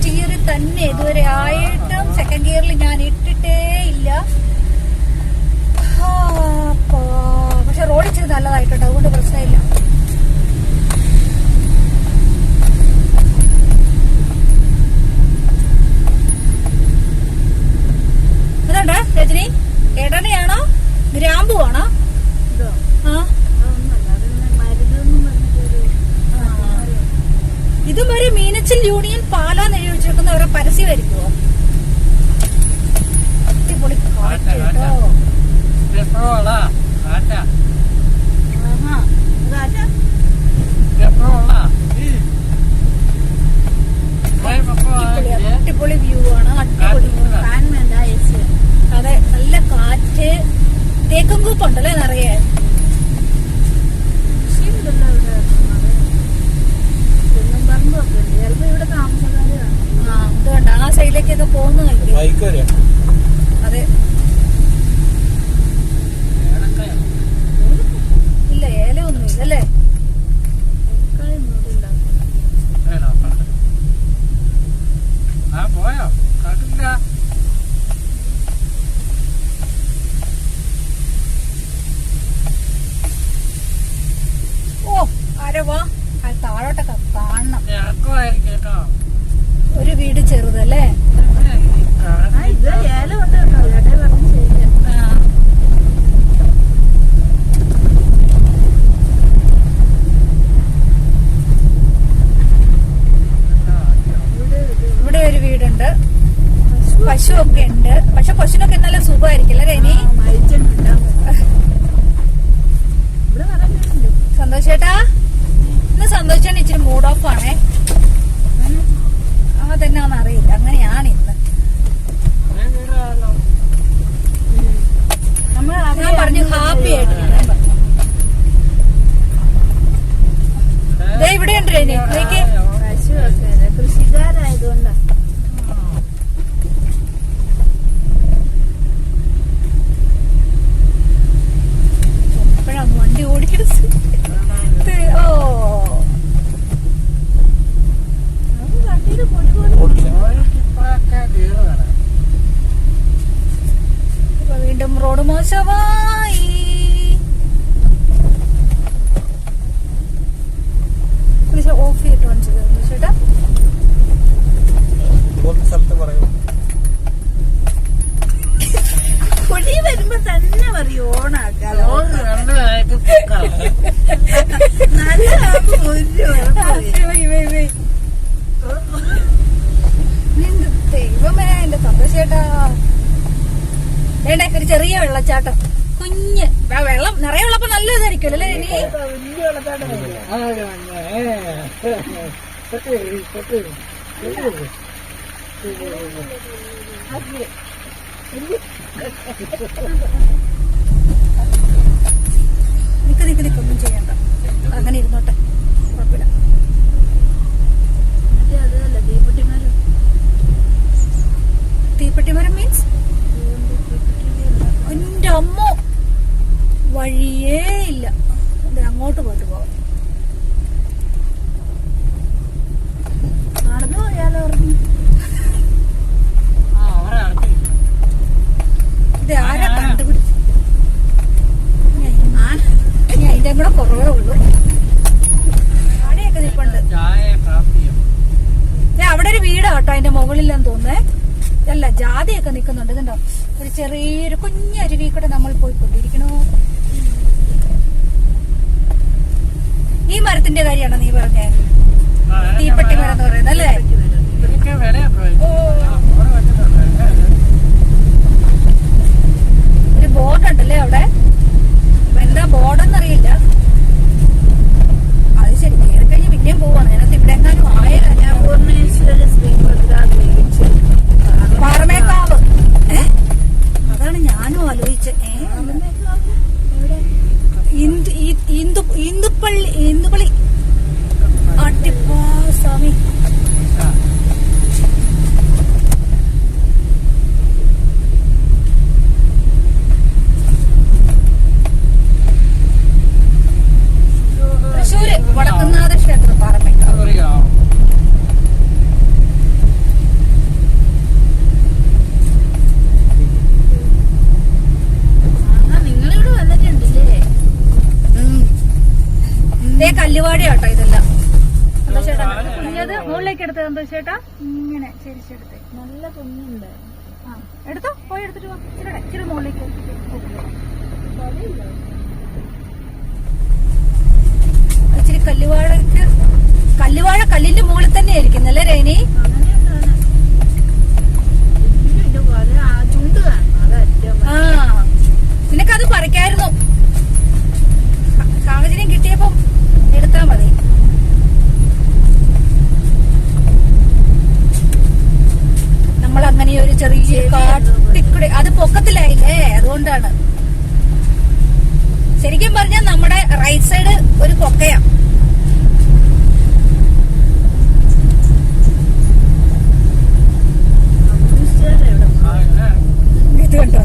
ഗിയറിൽ തന്നെ ഇതുവരെ ആയിട്ടും സെക്കൻഡ് ഗിയറിൽ ഞാൻ ഇട്ടിട്ടേ ഇല്ല. പക്ഷെ റോഡ് ഇച്ചിരി നല്ലതായിട്ടുണ്ട്, അതുകൊണ്ട് പ്രശ്നമില്ല. ഇതുണ്ട് രജനി, എടനയാണോ ഗ്രാമ്പു ആണോ? ഇതും ഒരു മീനച്ചിൽ യൂണിയൻ പാലാന്ന് എഴുതി വെച്ചിരിക്കുന്ന അവരെ പരസ്യമായിരിക്കുമോ? അടിപൊളി കാറ്റ് കേട്ടോ. അടിപൊളി വ്യൂ ആണ്, അടിപൊളി. അതെ, നല്ല കാറ്റ്. തേക്കും കൂപ്പുണ്ടല്ലേ നിറയെ. ഇതുകൊണ്ട് ആ സൈഡിലേക്കൊക്കെ പോകുന്ന അതെ. ഇല്ല, ഏലൊന്നും ഇല്ലല്ലേ. ഓ, ആരവാ താഴോട്ടൊക്കെ കാണണം. ഒരു വീട് ചെറുതല്ലേ. ഇവിടെ ഒരു വീടുണ്ട്, പശുവൊക്കെ ഉണ്ട്. പക്ഷെ പശുവിനൊക്കെ നല്ല സുഖമായിരിക്കും അല്ലേ ഇനി. സന്തോഷേട്ടാ, ഇന്ന് സന്തോഷാണ് ഇച്ചിരി മൂഡ് ഓഫ് ആണേ. അതെന്നാന്ന് അറിയില്ല, അങ്ങനെയാണ് ഇന്ന്. ഞാൻ പറഞ്ഞു ഹാപ്പി ആയിട്ടിരിക്കാൻ പറഞ്ഞു. ഇവിടെ ഉണ്ട് കൃഷിക്കാരായതുകൊണ്ടാ. എപ്പോഴാണ് വണ്ടി ഓടിക്കുന്നത്? ഓ, വീണ്ടും റോഡ് മോശമായി. ഓഫ് ചെയ്തിട്ട് ചേട്ടാ. കുഴി വരുമ്പോ തന്നെ പറയും ഓണാക്കാലോ. ദൈവമേ, എന്റെ സന്തോഷേട്ടാ. വേണ്ടേ ഒരു ചെറിയ വെള്ളച്ചാട്ടം, കുഞ്ഞ് വെള്ളം നിറയെ ഉള്ളപ്പോ നല്ല ഇതായിരിക്കും അല്ലേ ഇനി. നിക്കൊന്നും ചെയ്യണ്ട, അങ്ങനെ ഇരുന്നോട്ടെ, കുഴപ്പമില്ല. തീപ്പെട്ടിമരം മീൻസ് എന്റെ അമ്മ വഴിയേ ഇല്ല. അങ്ങോട്ട് പോയിട്ട് പോവാം. നടന്നു പോയാലോ? ഇത് ആരാ കണ്ടുപിടിച്ചു? ഇനി അതിന്റെ കൂടെ കുറവേ ഉള്ളൂ. ആടെയൊക്കെ നിൽപ്പുണ്ട്. അവിടെ ഒരു വീടാ കേട്ടോ, അതിന്റെ മുകളിലെന്ന് തോന്നുന്നേ. അല്ല, ജാതിയൊക്കെ നിൽക്കുന്നുണ്ട്. ഇതുണ്ടോ, ഒരു ചെറിയൊരു കുഞ്ഞരുവി കൂടെ നമ്മൾ പോയിക്കൊണ്ടിരിക്കണോ. ഈ മരത്തിന്റെ കാര്യമാണോ നീ പറഞ്ഞേ? തീപ്പെട്ടി മരം എന്ന് പറയുന്നത് അല്ലേ? ഒരു ബോർഡ് ഉണ്ടല്ലേ അവിടെ. എന്താ ബോർഡെന്നറിയില്ല. അത് ശരി, കയറി കഴിഞ്ഞ് പിന്നെയും പോവാണ്. ഞാനത് ഇവിടെ എങ്ങാനും ആയിരം. പാറമേക്കാവ്. അതാണ് ഞാനും ആലോചിച്ചത്. ഇന്ദുപ്പള്ളി അടിപ്പാ സ്വാമി. തൃശ്ശൂര് വടക്കുന്നാഥ ക്ഷേത്രം പാറമേക്കാവ്. ഇതേ കല്ലുവാടിയാട്ടോ ഇതെല്ലാം. സന്തോഷേട്ടാ കുഞ്ഞത് മുകളിലേക്ക് എടുത്ത് സന്തോഷേട്ടാ ഇങ്ങനെ ചെരിച്ചെടുത്ത് നല്ല കുഞ്ഞുണ്ട്. ആ എടുത്തോ, പോയി എടുത്തിട്ട് ഇച്ചിരി മുകളിലേക്ക്. ഇച്ചിരി കല്ലുവാഴ കല്ലിന്റെ മുകളിൽ തന്നെ ആയിരിക്കുന്നല്ലേ രേണി? ആ നിനക്കത് പറിക്കായിരുന്നു, സാഹചര്യം കിട്ടിയപ്പോ എടുത്താ മതി. നമ്മൾ അങ്ങനെ ഒരു ചെറിയ കാട്ടിക്കൂടെ, അത് പൊക്കത്തിലായില്ലേ, അതുകൊണ്ടാണ്. ശരിക്കും പറഞ്ഞാൽ നമ്മുടെ റൈറ്റ് സൈഡ് ഒരു പൊക്കയാ. ഇത് കണ്ടോ?